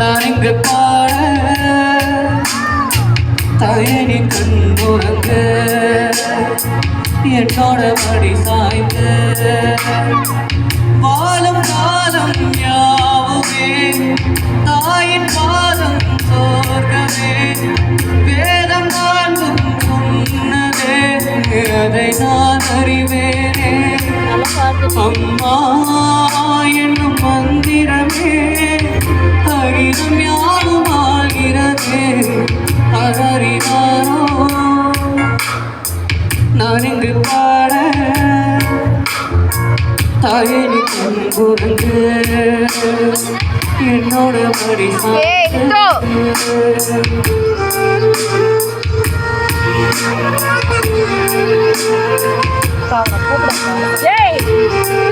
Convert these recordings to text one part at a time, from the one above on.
நான் இங்கு பாட தயனி கண்ணுறங்க என்னோட மடி சாய்ந்து வாழும் காலம் யாவுமே தாயின் பாதம் சோர்கமே வேதம் நான்கும் சொன்னதே அதை நான் அறிவேனே அம்மா என்னும் மந்திரமே அகிலம் யாவும் ஆகிறதே அறிவாரோ நான் இங்கு பாட தாயனி கண்புறங்கு என்னோட படி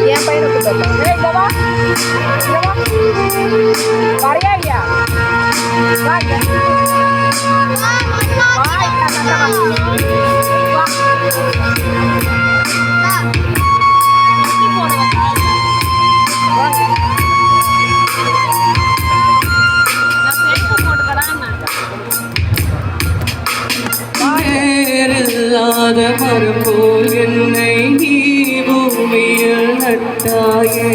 என் பையனை கூப்பிட்டு வரையா இல்லையா இல்லாத மறுபோல் என்னை நீ பூமியில் நட்டாயே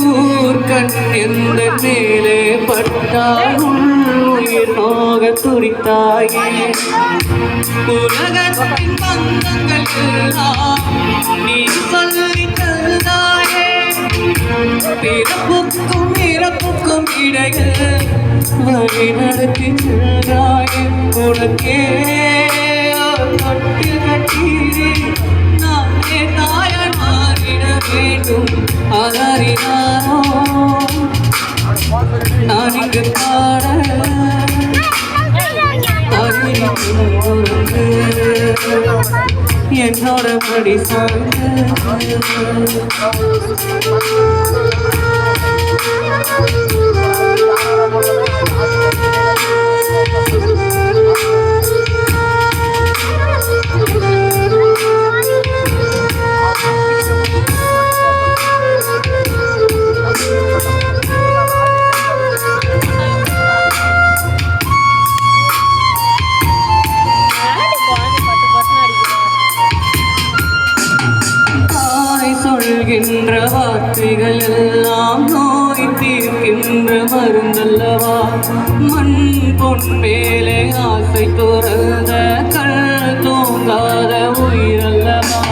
ஊர்கண் எந்த மேலே பட்டால் உயிர் நோக துடித்தாயே உலகத்தின் பந்தங்கள் எல்லாம் நீ சொல்லி தந்தாயே பிறப்புக்கும் இறப்புக்கும் இடையில் வழி நடத்தி சென்றாயே உனக்கே தொட்டு கட்டி நானே தாயாய் மாறிட வேண்டும் அதறினாரோ நான் இங்கு பாட என்னோட படி சாய்ந்து சொல்கின்ற வார்த்தைகள் எல்லாம் நோய் தீர்க்கின்ற மருந்தல்லவா மண் பொன் மேலே ஆசை துறந்த கண் தூங்காத உயிரல்லவா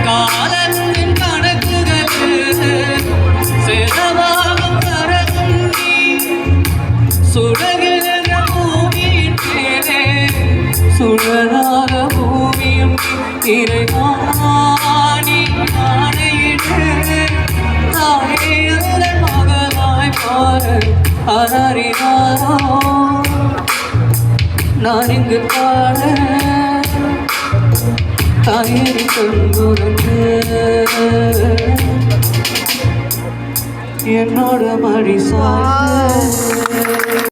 காலத்தின் கணக்குகள் செலவாகும் கரந்தி சுடகிற பூமியின் மேலே சுடராக பூமியும் இறைவாணி மகளாய் பாரு அறிவாரோ நான் இங்கு பாட தாயரி கண்புறந்து என்னோட மடி சாய்ந்து